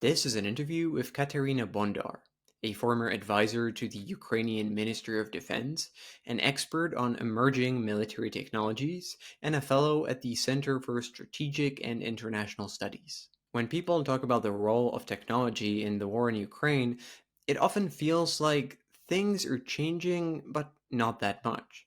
This is an interview with Kateryna Bondar, a former advisor to the Ukrainian Ministry of Defense, an expert on emerging military technologies, and a fellow at the Center for Strategic and International Studies. When people talk about the role of technology in the war in Ukraine, it often feels like things are changing, but not that much.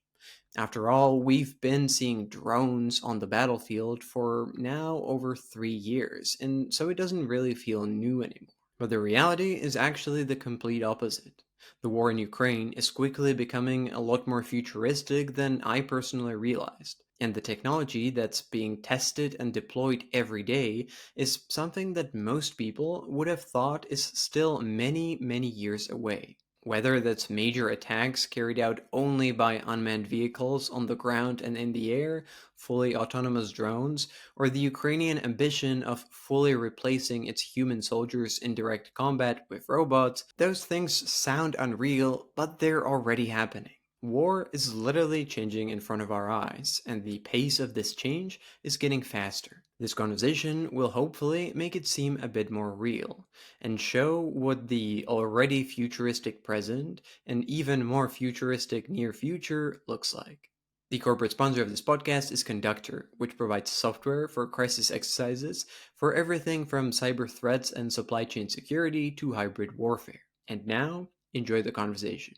After all, we've been seeing drones on the battlefield for now over 3 years, and so it doesn't really feel new anymore. But the reality is actually the complete opposite. The war in Ukraine is quickly becoming a lot more futuristic than I personally realized, and the technology that's being tested and deployed every day is something that most people would have thought is still many, many years away. Whether that's major attacks carried out only by unmanned vehicles on the ground and in the air, fully autonomous drones, or the Ukrainian ambition of fully replacing its human soldiers in direct combat with robots, those things sound unreal, but they're already happening. War is literally changing in front of our eyes, and the pace of this change is getting faster. This conversation will hopefully make it seem a bit more real and show what the already futuristic present and even more futuristic near future looks like. The corporate sponsor of this podcast is Conductor, which provides software for crisis exercises for everything from cyber threats and supply chain security to hybrid warfare. And now, enjoy the conversation.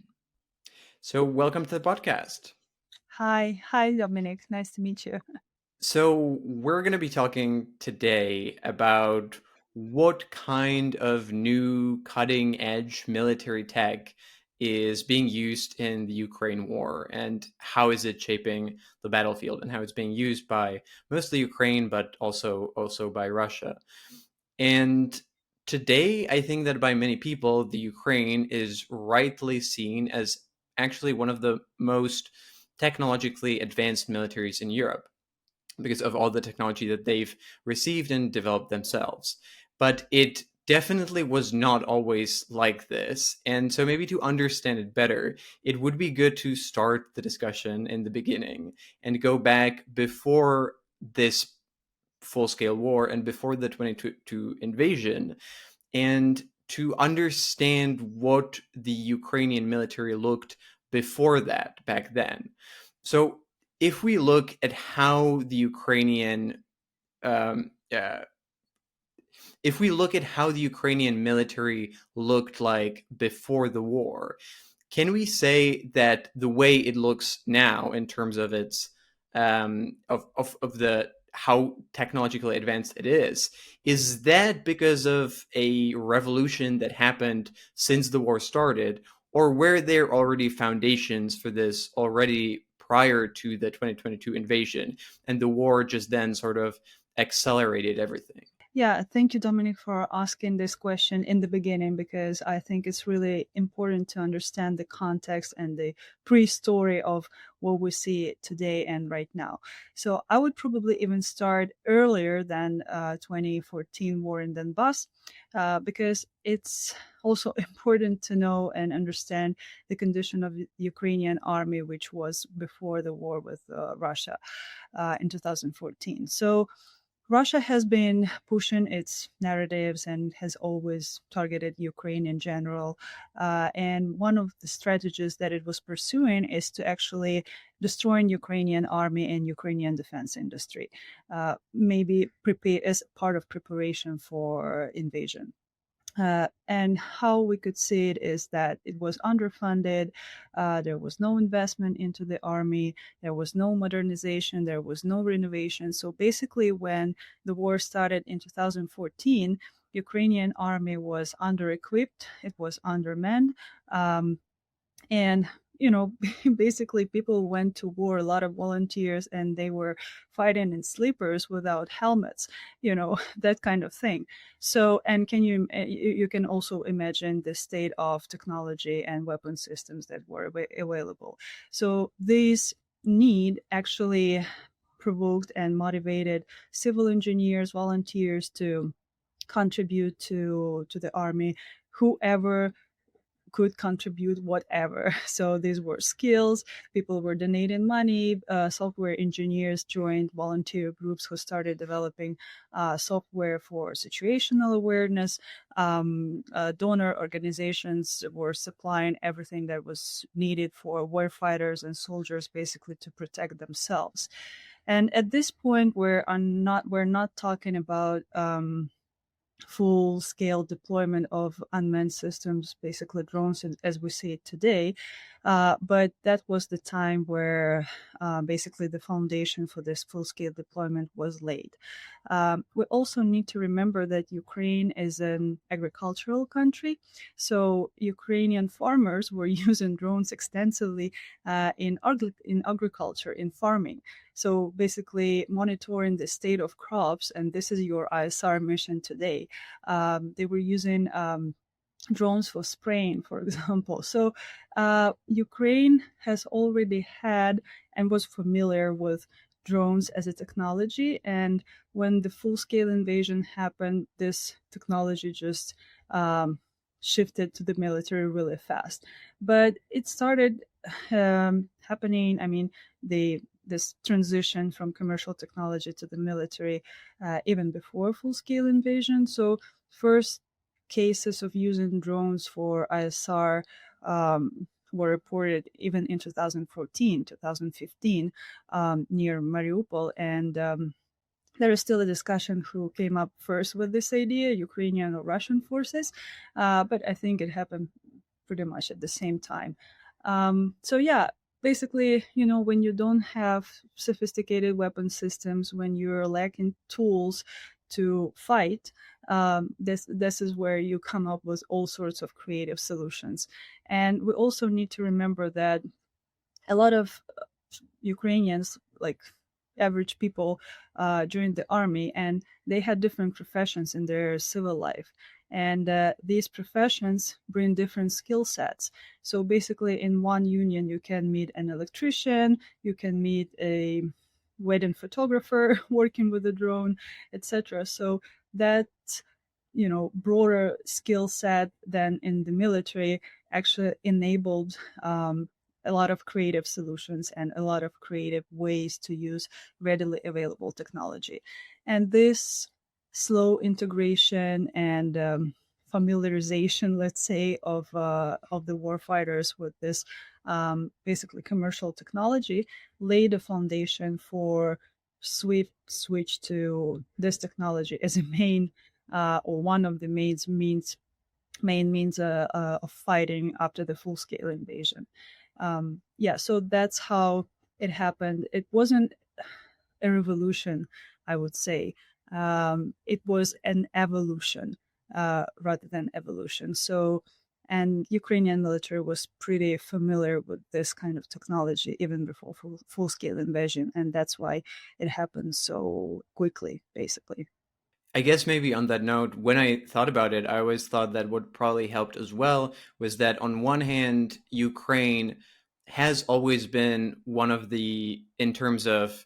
So, welcome to the podcast. Hi, Dominic. Nice to meet you. So, we're going to be talking today about what kind of new cutting edge military tech is being used in the Ukraine war and how is it shaping the battlefield and how it's being used by mostly Ukraine but also by Russia. And today I think that by many people the Ukraine is rightly seen as actually one of the most technologically advanced militaries in Europe because of all the technology that they've received and developed themselves. But it definitely was not always like this. And so, maybe to understand it better, it would be good to start the discussion in the beginning and go back before this full scale war and before the 22 invasion and to understand what the Ukrainian military looked before that back then. So, if we look at how the um, uh, if we look at how the Ukrainian military looked like before the war, can we say that the way it looks now in terms of its of the how technologically advanced it is that because of a revolution that happened since the war started, or were there already foundations for this already prior to the 2022 invasion, and the war just then sort of accelerated everything? Yeah, thank you, Dominic, for asking this question in the beginning because I think it's really important to understand the context and the pre-story of what we see today and right now. So I would probably even start earlier than 2014 war in Donbass because it's also important to know and understand the condition of the Ukrainian army, which was before the war with Russia in 2014. So Russia has been pushing its narratives and has always targeted Ukraine in general. And one of the strategies that it was pursuing is to actually destroy Ukrainian army and Ukrainian defense industry, maybe prepare as part of preparation for invasion. And how we could see it is that it was underfunded. There was no investment into the army. There was no modernization. There was no renovation. So basically, when the war started in 2014, Ukrainian army was under-equipped. It was undermanned. And basically people went to war, a lot of volunteers, and they were fighting in sleepers without helmets, that kind of thing. So, and you can also imagine the state of technology and weapon systems that were available. So this need actually provoked and motivated civil engineers, volunteers to contribute to the army, whoever could contribute whatever. So these were skills. People were donating money. Software engineers joined volunteer groups who started developing software for situational awareness. Donor organizations were supplying everything that was needed for warfighters and soldiers, basically to protect themselves. And at this point, we're not talking about full scale deployment of unmanned systems, basically drones as we see it today. But that was the time where basically the foundation for this full scale deployment was laid. We also need to remember that Ukraine is an agricultural country. So Ukrainian farmers were using drones extensively in agriculture, in farming. So basically monitoring the state of crops, and this is your ISR mission today. They were using drones for spraying, for example. So Ukraine has already had and was familiar with drones as a technology. And when the full-scale invasion happened, this technology just shifted to the military really fast. But it started happening. I mean, this transition from commercial technology to the military even before full-scale invasion. So first cases of using drones for ISR were reported even in 2014, 2015 near Mariupol. And there is still a discussion who came up first with this idea, Ukrainian or Russian forces. But I think it happened pretty much at the same time. So yeah, basically, when you don't have sophisticated weapon systems, when you're lacking tools to fight, this is where you come up with all sorts of creative solutions. And we also need to remember that a lot of Ukrainians, like average people, joined the army, and they had different professions in their civil life. And these professions bring different skill sets. So basically, in one union, you can meet an electrician, you can meet a wedding photographer working with a drone, etc. So that broader skill set than in the military actually enabled a lot of creative solutions and a lot of creative ways to use readily available technology. And this slow integration and familiarization, let's say, of the warfighters with this basically commercial technology laid a foundation for swift switch to this technology as a main or one of the main means of fighting after the full scale invasion. Yeah, so that's how it happened. It wasn't a revolution, I would say. It was an evolution rather than evolution. So, and Ukrainian military was pretty familiar with this kind of technology even before full scale invasion, and that's why it happened so quickly, basically. I guess maybe on that note, when I thought about it, I always thought that what probably helped as well was that on one hand, Ukraine has always been one of the, in terms of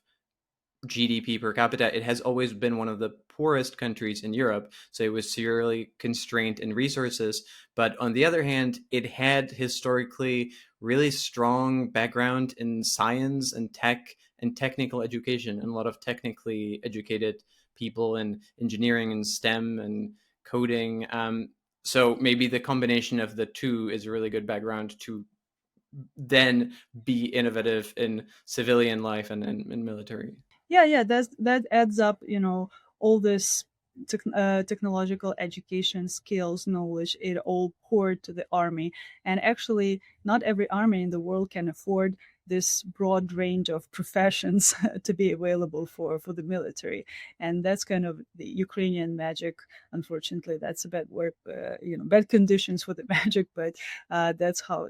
GDP per capita, it has always been one of the poorest countries in Europe. So it was severely constrained in resources. But on the other hand, it had historically really strong background in science and tech and technical education, and a lot of technically educated people in engineering and STEM and coding. So maybe the combination of the two is a really good background to then be innovative in civilian life and in military. Yeah, that adds up, all this technological education, skills, knowledge, it all poured to the army. And actually, not every army in the world can afford this broad range of professions to be available for the military. And that's kind of the Ukrainian magic. Unfortunately, that's a bad word, bad conditions for the magic, but that's how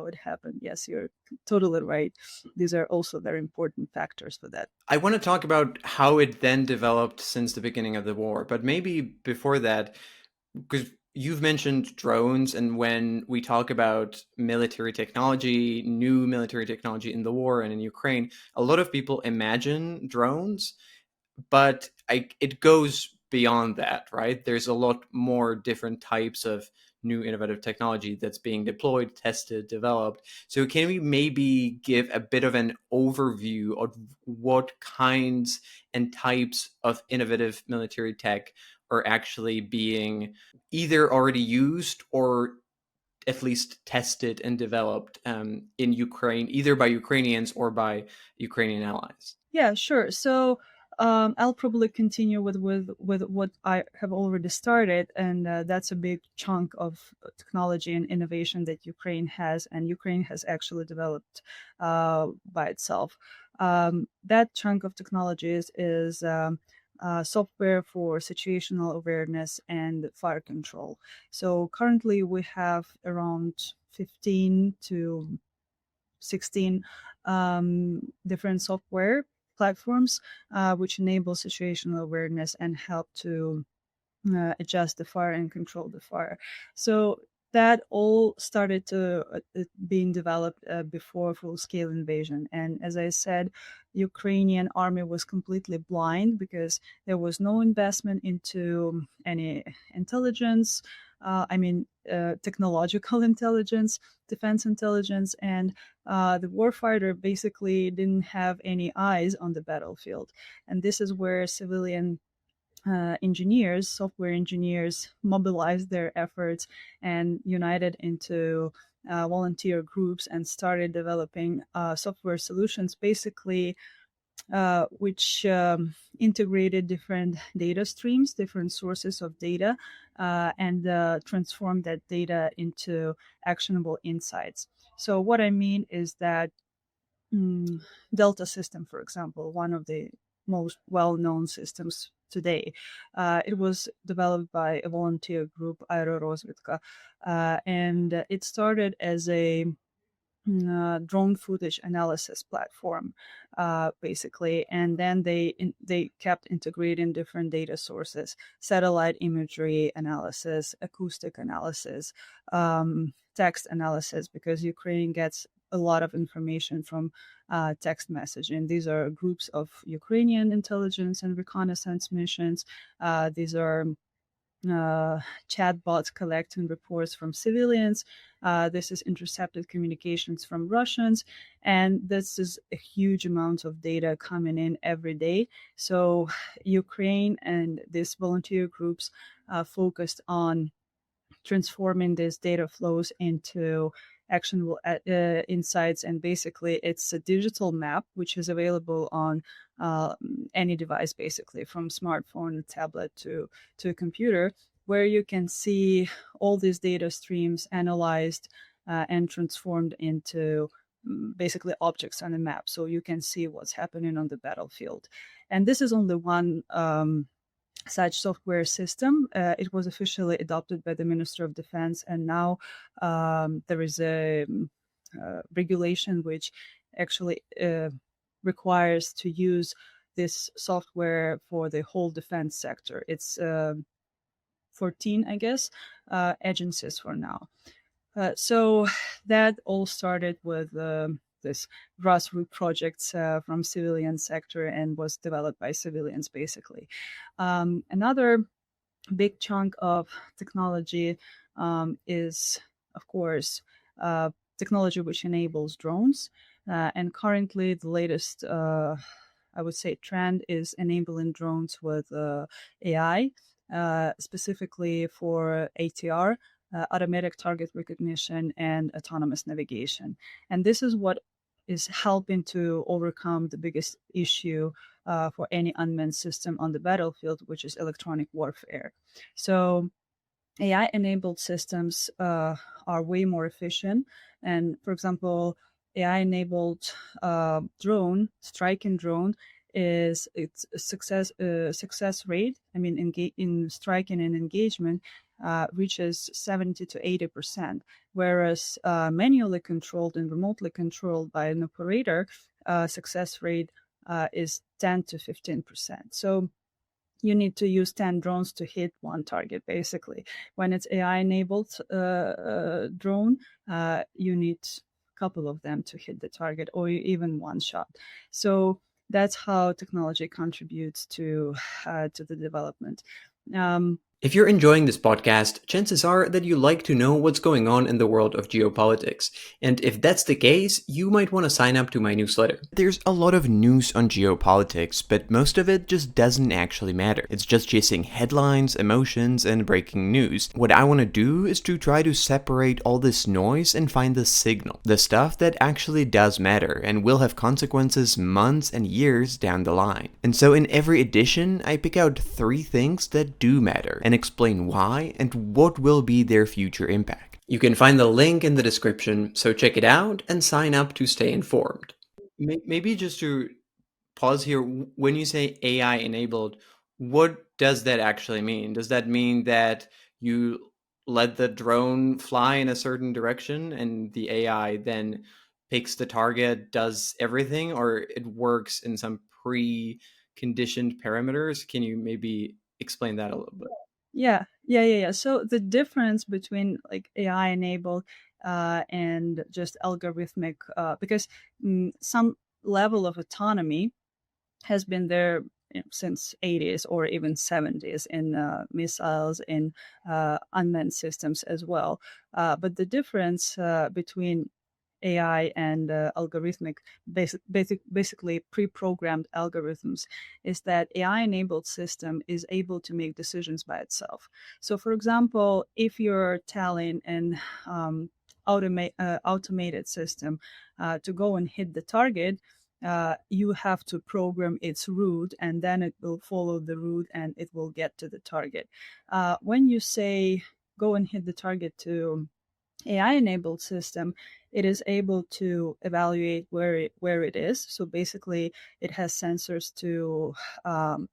it happened. Yes, you're totally right. These are also very important factors for that. I want to talk about how it then developed since the beginning of the war, but maybe before that, because you've mentioned drones, and when we talk about military technology, new military technology in the war and in Ukraine, a lot of people imagine drones, but it goes beyond that, right? There's a lot more different types of new innovative technology that's being deployed, tested, developed. So can we maybe give a bit of an overview of what kinds and types of innovative military tech are actually being either already used or at least tested and developed in Ukraine, either by Ukrainians or by Ukrainian allies? Yeah, sure. So I'll probably continue with what I have already started, and that's a big chunk of technology and innovation that Ukraine has, and Ukraine has actually developed by itself. That chunk of technologies is software for situational awareness and fire control. So currently we have around 15 to 16 different software platforms which enable situational awareness and help to adjust the fire and control the fire. So that all started to being developed before full-scale invasion. And as I said, Ukrainian army was completely blind because there was no investment into any intelligence. Technological intelligence, defense intelligence, and the warfighter basically didn't have any eyes on the battlefield. And this is where civilian engineers, software engineers, mobilized their efforts and united into volunteer groups and started developing software solutions, basically, which integrated different data streams, different sources of data, and transformed that data into actionable insights. So, what I mean is that Delta system, for example, one of the most well-known systems today. It was developed by a volunteer group, Aerorozvidka, and it started as a drone footage analysis platform, basically, and then they kept integrating different data sources: satellite imagery analysis, acoustic analysis, text analysis, because Ukraine gets a lot of information from text messaging. These are groups of Ukrainian intelligence and reconnaissance missions. These are chatbots collecting reports from civilians. This is intercepted communications from Russians. And this is a huge amount of data coming in every day. So Ukraine and these volunteer groups focused on transforming these data flows into actionable insights. And basically, it's a digital map which is available on any device, basically, from smartphone, tablet to a computer, where you can see all these data streams analyzed and transformed into basically objects on a map. So you can see what's happening on the battlefield. And this is only one such software system. It was officially adopted by the Minister of Defense, and now there is a regulation which actually requires to use this software for the whole defense sector. It's 14, I guess, agencies for now. So that all started with this grassroots projects from civilian sector and was developed by civilians, basically. Another big chunk of technology is, of course, technology which enables drones. And currently, the latest, I would say, trend is enabling drones with AI, specifically for ATR, automatic target recognition, and autonomous navigation. And this is what is helping to overcome the biggest issue for any unmanned system on the battlefield, which is electronic warfare. So AI-enabled systems are way more efficient. And for example, AI-enabled striking drone is its success rate. I mean, in striking and engagement reaches 70 to 80%, whereas manually controlled and remotely controlled by an operator, success rate is 10 to 15%. So you need to use 10 drones to hit one target, basically. When it's AI-enabled drone, you need a couple of them to hit the target, or even one shot. So That's how technology contributes to the development. Um, If you're enjoying this podcast, chances are that you like to know what's going on in the world of geopolitics. And if that's the case, you might want to sign up to my newsletter. There's a lot of news on geopolitics, but most of it just doesn't actually matter. It's just chasing headlines, emotions, and breaking news. What I want to do is to try to separate all this noise and find the signal, the stuff that actually does matter and will have consequences months and years down the line. And so in every edition, I pick out 3 things that do matter and explain why and what will be their future impact. You can find the link in the description, so check it out and sign up to stay informed. Maybe just to pause here, when you say AI enabled, what does that actually mean? Does that mean that you let the drone fly in a certain direction and the AI then picks the target, does everything, or it works in some pre-conditioned parameters? Can you maybe explain that a little bit? yeah. So the difference between like AI enabled and just algorithmic, because some level of autonomy has been there since 80s or even 70s in missiles, in unmanned systems as well. But the difference between AI and algorithmic, basically pre-programmed algorithms, is that AI-enabled system is able to make decisions by itself. So, for example, if you're telling an automated system to go and hit the target, you have to program its route, and then it will follow the route and it will get to the target. When you say go and hit the target to AI-enabled system, it is able to evaluate where it is. So basically, it has sensors to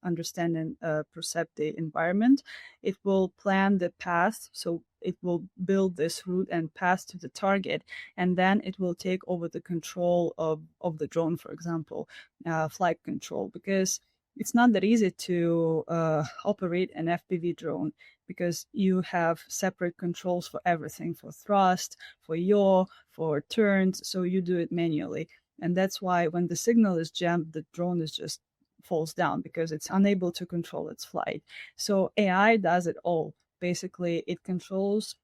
understand and perceive the environment. It will plan the path, so it will build this route and path to the target, and then it will take over the control of the drone, for example, flight control, because it's not that easy to operate an FPV drone, because you have separate controls for everything, for thrust, for yaw, for turns. So you do it manually. And that's why when the signal is jammed, the drone is just falls down because it's unable to control its flight. So AI does it all. Basically, it controls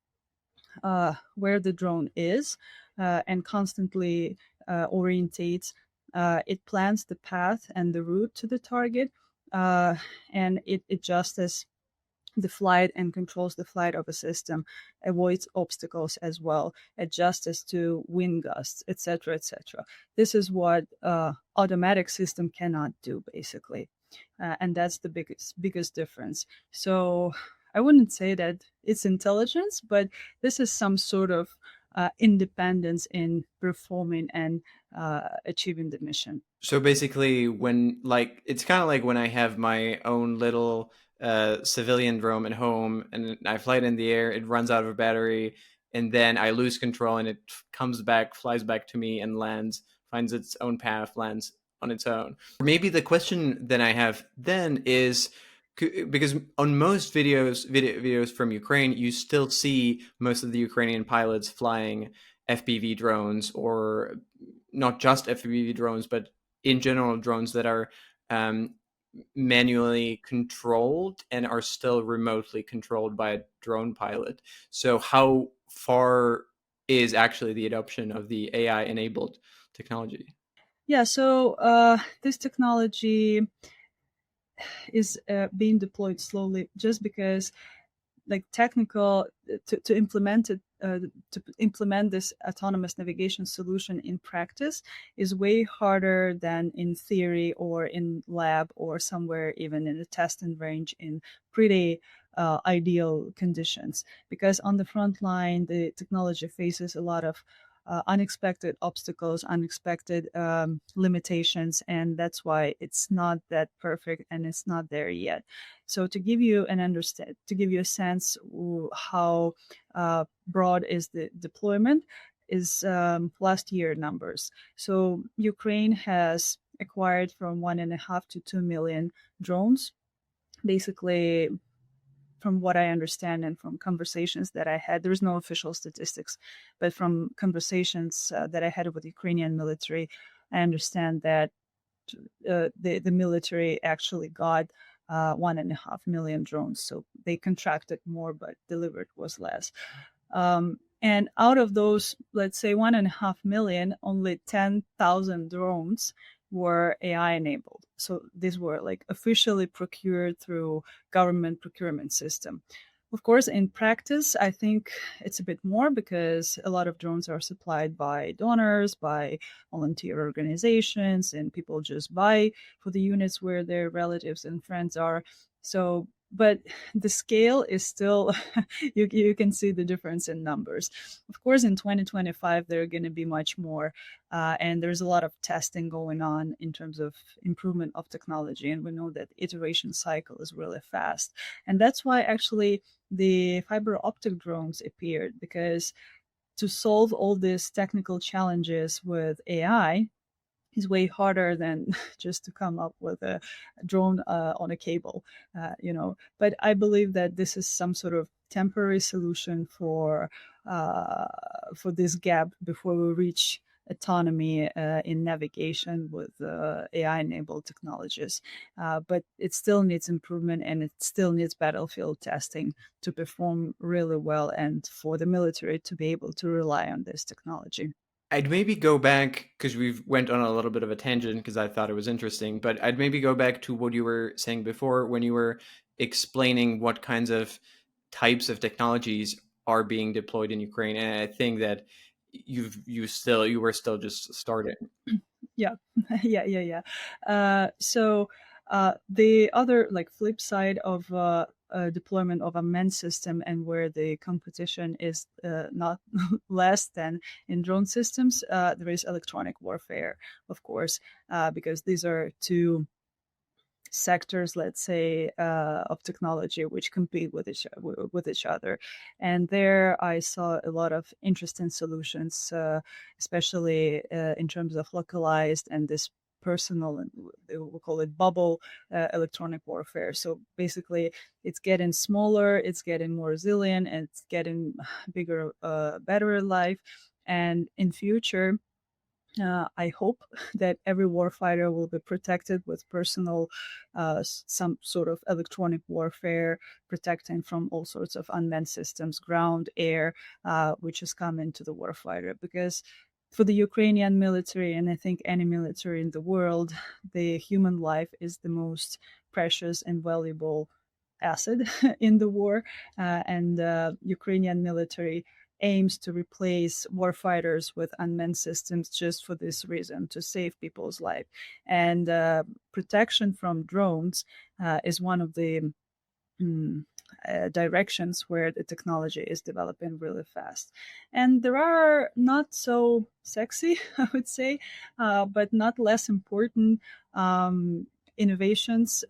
where the drone is and constantly orientates. It plans the path and the route to the target, and it adjusts the flight and controls the flight of a system, avoids obstacles as well, adjusts to wind gusts, etc., etc. This is what automatic system cannot do, basically, and that's the biggest difference. So I wouldn't say that it's intelligence, but this is some sort of independence in performing and achieving the mission. So basically, when like it's kind of like when I have my own little civilian drone at home and I fly it in the air, it runs out of battery, and then I lose control and it comes back, flies back to me, and lands, finds its own path, lands on its own. Maybe the question that I have then is because on most videos from Ukraine, you still see most of the Ukrainian pilots flying FPV drones, or not just FPV drones, but in general drones that are um, manually controlled and are still remotely controlled by a drone pilot. So how far is actually the adoption of the AI enabled technology? Yeah, so this technology is being deployed slowly just because like technical to implement it to implement this autonomous navigation solution in practice is way harder than in theory or in lab or somewhere even in a testing range in pretty ideal conditions, because on the front line the technology faces a lot of unexpected obstacles, unexpected limitations, and that's why it's not that perfect and it's not there yet. So to give you an understand, to give you a sense how broad is the deployment, is last year numbers. So Ukraine has acquired from 1.5 to 2 million drones. Basically, from what I understand and from conversations that I had, there's no official statistics, but from conversations that I had with the Ukrainian military, I understand that the military actually got 1.5 million drones. So they contracted more, but delivered was less. And out of those, let's say 1.5 million, only 10,000 drones were AI enabled. So these were like officially procured through government procurement system. Of course, in practice, I think it's a bit more because a lot of drones are supplied by donors, by volunteer organizations, and people just buy for the units where their relatives and friends are. So, but the scale is still, you can see the difference in numbers. Of course, in 2025, there are going to be much more. And there's a lot of testing going on in terms of improvement of technology. And we know that iteration cycle is really fast. And that's why actually the fiber optic drones appeared, because to solve all these technical challenges with AI is way harder than just to come up with a drone on a cable, But I believe that this is some sort of temporary solution for this gap before we reach autonomy in navigation with AI-enabled technologies. But it still needs improvement, and it still needs battlefield testing to perform really well, and for the military to be able to rely on this technology. I'd maybe go back because we've went on a little bit of a tangent because I thought it was interesting, but I'd maybe go back to what you were saying before when you were explaining what kinds of types of technologies are being deployed in Ukraine. And I think that you were still just starting. Yeah, yeah. The other like flip side of deployment of a unmanned system, and where the competition is not less than in drone systems, there is electronic warfare, of course, because these are two sectors, let's say, of technology which compete with each other. And there I saw a lot of interesting solutions, especially in terms of localized and this personal, and we'll call it bubble electronic warfare. So basically it's getting smaller, it's getting more resilient, and it's getting bigger battery life. And in future, I hope that every warfighter will be protected with personal, some sort of electronic warfare, protecting from all sorts of unmanned systems, ground, air, which is coming to the warfighter. Because for the Ukrainian military, and I think any military in the world, the human life is the most precious and valuable asset in the war. And Ukrainian military aims to replace warfighters with unmanned systems just for this reason, to save people's life. And protection from drones is one of the directions where the technology is developing really fast. And there are not so sexy, I would say, but not less important innovations,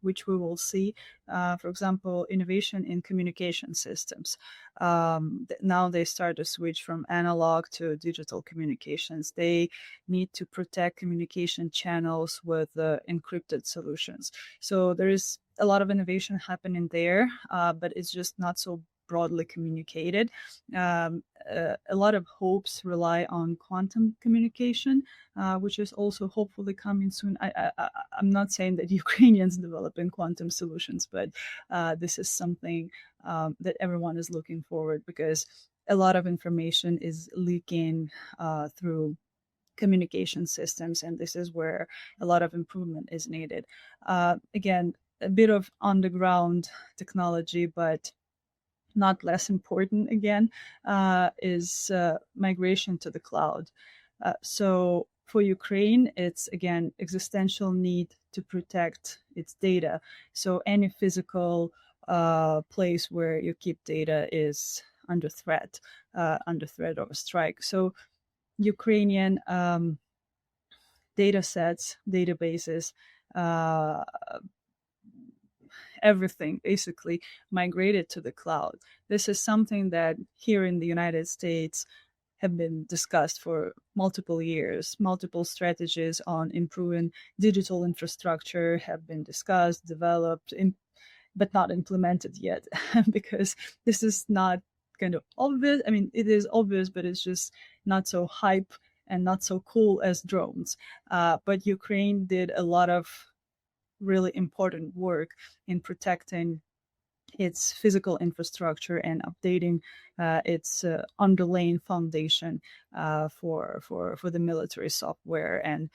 which we will see. For example, innovation in communication systems. Now they start to switch from analog to digital communications. They need to protect communication channels with encrypted solutions. So there is a lot of innovation happening there, but it's just not so broadly communicated. A lot of hopes rely on quantum communication, which is also hopefully coming soon. I'm not saying that Ukrainians developing quantum solutions, but this is something that everyone is looking forward, because a lot of information is leaking through communication systems, and this is where a lot of improvement is needed. Again, a bit of underground technology, but not less important again, is migration to the cloud. So for Ukraine, it's again existential need to protect its data. So any physical place where you keep data is under threat of a strike. So Ukrainian data sets, databases, uh, everything basically migrated to the cloud. This is something that here in the United States have been discussed for multiple years. Multiple strategies on improving digital infrastructure have been discussed, developed, but not implemented yet, because this is not kind of obvious. I mean, it is obvious, but it's just not so hype and not so cool as drones. But Ukraine did a lot of really important work in protecting its physical infrastructure and updating its underlying foundation for the military software and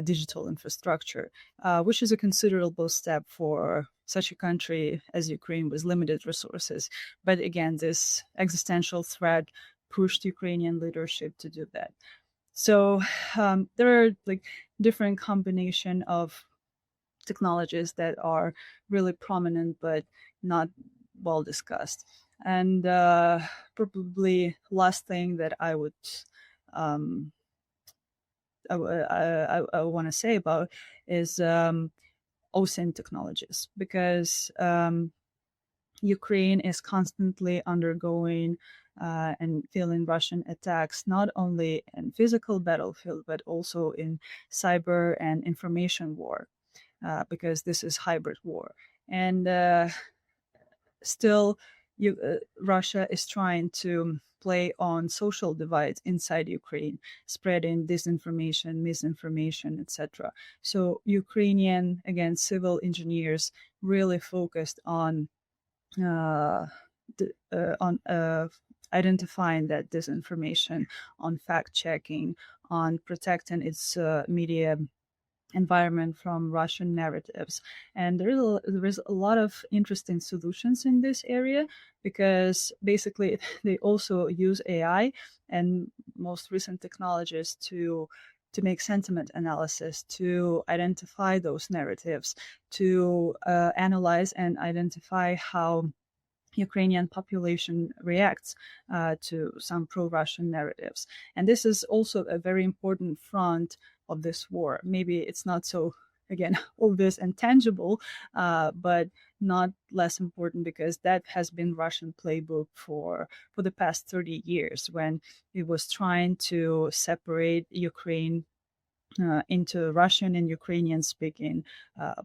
digital infrastructure, which is a considerable step for such a country as Ukraine with limited resources. But again, this existential threat pushed Ukrainian leadership to do that. So there are like different combination of technologies that are really prominent but not well discussed. And probably last thing that um, I want to say about is OSINT technologies, because Ukraine is constantly undergoing and feeling Russian attacks, not only in physical battlefield, but also in cyber and information war, because this is hybrid war. And still, Russia is trying to play on social divides inside Ukraine, spreading disinformation, misinformation, etc. So Ukrainian, again, civil engineers really focused uh, on identifying that disinformation, on fact checking, on protecting its media environment from Russian narratives. And there is a lot of interesting solutions in this area, because basically they also use AI and most recent technologies to make sentiment analysis, to identify those narratives, to analyze and identify how Ukrainian population reacts to some pro-Russian narratives. And this is also a very important front of this war. Maybe it's not so, again, obvious and tangible, but not less important, because that has been Russian playbook for the past 30 years, when it was trying to separate Ukraine into Russian and Ukrainian speaking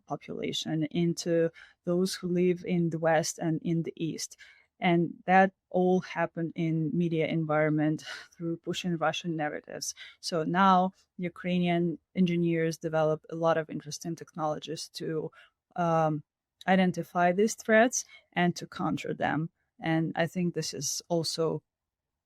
population, into those who live in the West and in the East. And that all happened in media environment through pushing Russian narratives. So now Ukrainian engineers develop a lot of interesting technologies to um, identify these threats and to counter them. And I think this is also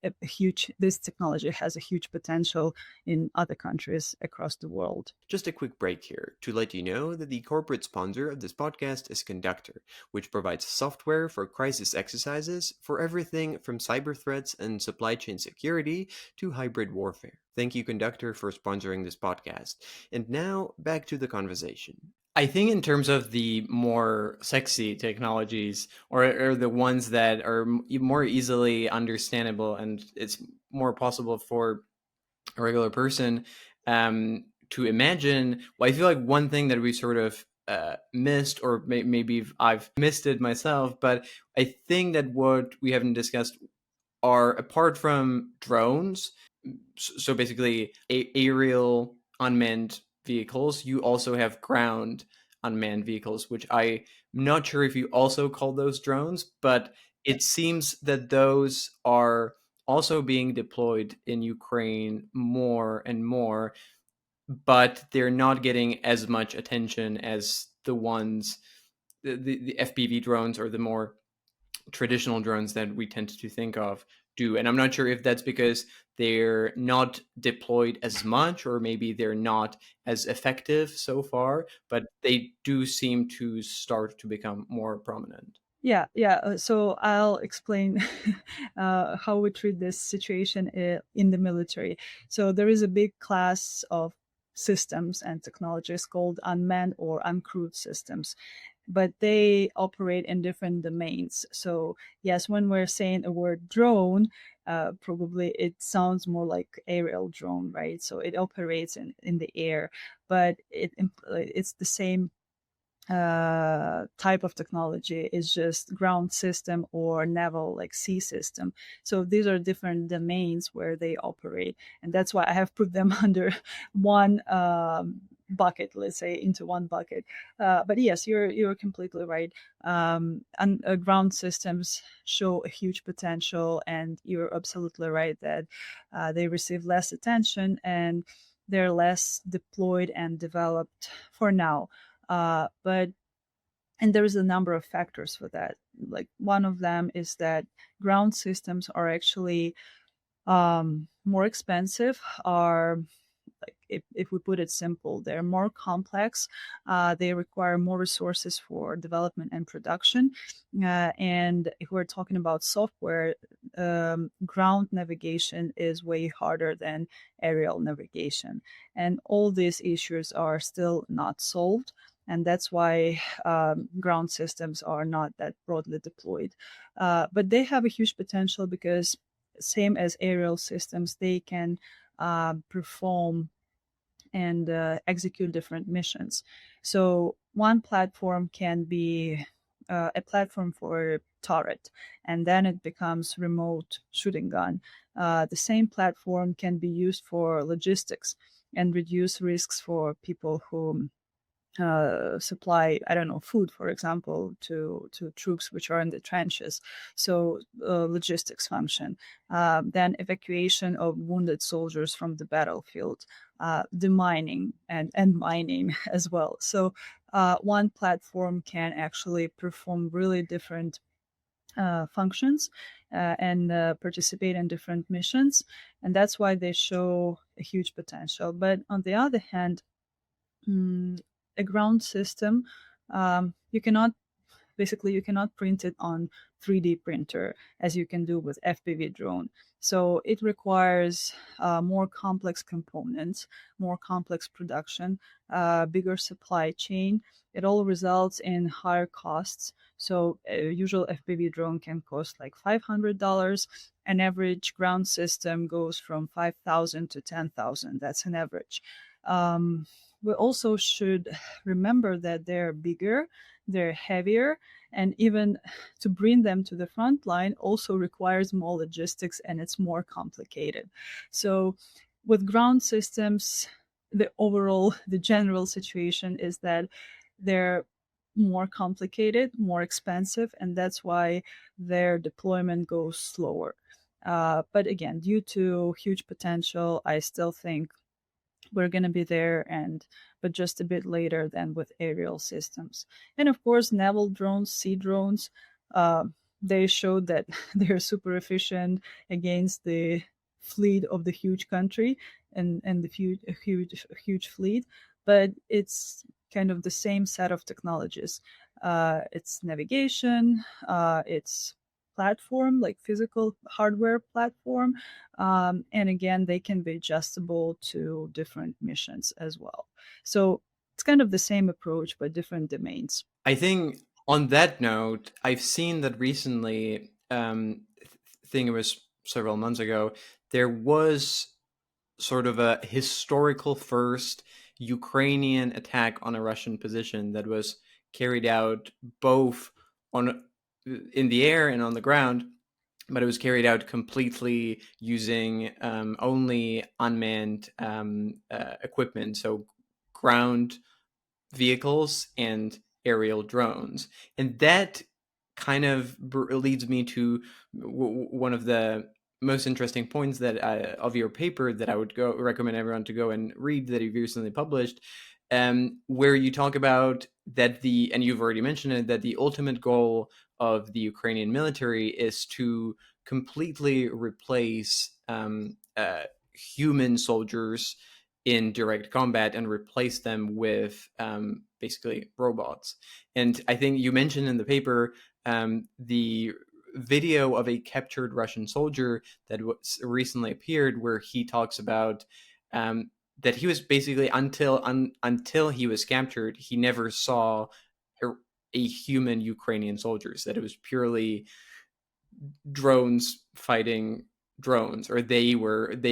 a huge, this technology has a huge potential in other countries across the world. Just a quick break here to let you know that the corporate sponsor of this podcast is Conductor, which provides software for crisis exercises for everything from cyber threats and supply chain security to hybrid warfare. Thank you, Conductor, for sponsoring this podcast. And now, back to the conversation. I think in terms of the more sexy technologies, or the ones that are more easily understandable and it's more possible for a regular person to imagine. Well, I feel like one thing that we sort of missed, or maybe I've missed it myself, but I think that what we haven't discussed are, apart from drones, so basically aerial unmanned vehicles, you also have ground unmanned vehicles, which I'm not sure if you also call those drones, but it seems that those are also being deployed in Ukraine more and more, but they're not getting as much attention as the ones, the FPV drones, or the more traditional drones that we tend to think of do. And I'm not sure if that's because they're not deployed as much, or maybe they're not as effective so far, but they do seem to start to become more prominent. Yeah. So I'll explain how we treat this situation in the military. So there is a big class of systems and technologies called unmanned or uncrewed systems, but they operate in different domains. So yes, when we're saying a word drone, probably it sounds more like aerial drone, right? So it operates in the air, but it's the same type of technology. Is just ground system or naval, like sea system. So these are different domains where they operate, and that's why I have put them under one bucket, let's say, into one bucket. But yes, you're completely right. And ground systems show a huge potential, and you're absolutely right that they receive less attention and they're less deployed and developed for now. But and there's a number of factors for that. Like one of them is that ground systems are actually more expensive, are like if we put it simple, they're more complex. They require more resources for development and production. And if we're talking about software, ground navigation is way harder than aerial navigation. And all these issues are still not solved. And that's why ground systems are not that broadly deployed. But they have a huge potential because, same as aerial systems, they can perform and execute different missions. So one platform can be a platform for turret, and then it becomes remote shooting gun. The same platform can be used for logistics and reduce risks for people who supply, I don't know, food, for example, to troops which are in the trenches. So logistics function. Then evacuation of wounded soldiers from the battlefield, demining and mining as well. So one platform can actually perform really different functions and participate in different missions, and that's why they show a huge potential. But on the other hand, a ground system, you cannot basically you cannot print it on 3D printer as you can do with FPV drone. So it requires more complex components, more complex production, bigger supply chain. It all results in higher costs. So a usual FPV drone can cost like $500. An average ground system goes from 5,000 to 10,000. That's an average. We also should remember that they're bigger, they're heavier, and even to bring them to the front line also requires more logistics and it's more complicated. So with ground systems, the general situation is that they're more complicated, more expensive, and that's why their deployment goes slower. But again, due to huge potential, I still think we're going to be there, and but just a bit later than with aerial systems. And of course, naval drones, sea drones, uh, they showed that they're super efficient against the fleet of the huge country and the huge fleet. But it's kind of the same set of technologies. It's navigation, it's platform, like physical hardware platform, and again, they can be adjustable to different missions as well. So it's kind of the same approach, but different domains. I think on that note, I've seen that recently, I think it was several months ago, there was sort of a historical first Ukrainian attack on a Russian position that was carried out both on in the air and on the ground, but it was carried out completely using only unmanned equipment, so ground vehicles and aerial drones. And that kind of leads me to one of the most interesting points that of your paper that I would go recommend everyone to go and read that you've recently published, where you talk about that and you've already mentioned it, that the ultimate goal of the Ukrainian military is to completely replace human soldiers in direct combat and replace them with basically robots. And I think you mentioned in the paper the video of a captured Russian soldier that was recently appeared, where he talks about that he was basically until he was captured, he never saw a human Ukrainian soldiers. That it was purely drones fighting drones, or they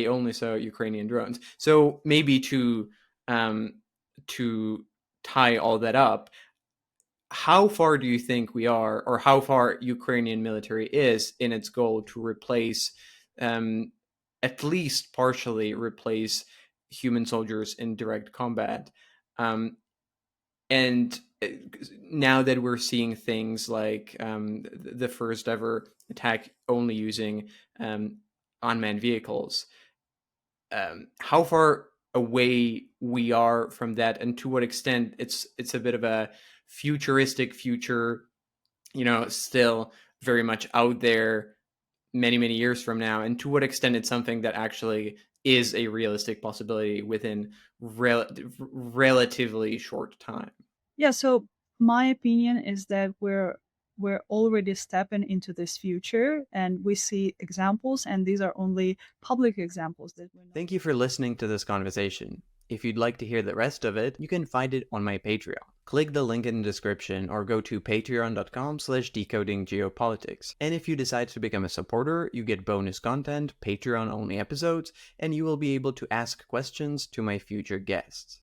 only saw Ukrainian drones. So maybe to tie all that up, how far do you think we are, or how far Ukrainian military is in its goal to replace, at least partially replace human soldiers in direct combat? Um, and now that we're seeing things like the first ever attack only using unmanned vehicles, how far away we are from that, and to what extent it's a bit of a futuristic future, still very much out there many years from now, and to what extent it's something that actually is a realistic possibility within relatively short time. Yeah, so my opinion is that we're already stepping into this future, and we see examples, and these are only public examples that we're not. Thank you for listening to this conversation. If you'd like to hear the rest of it, you can find it on my Patreon. Click the link in the description or go to patreon.com/decodinggeopolitics. And if you decide to become a supporter, you get bonus content, Patreon-only episodes, and you will be able to ask questions to my future guests.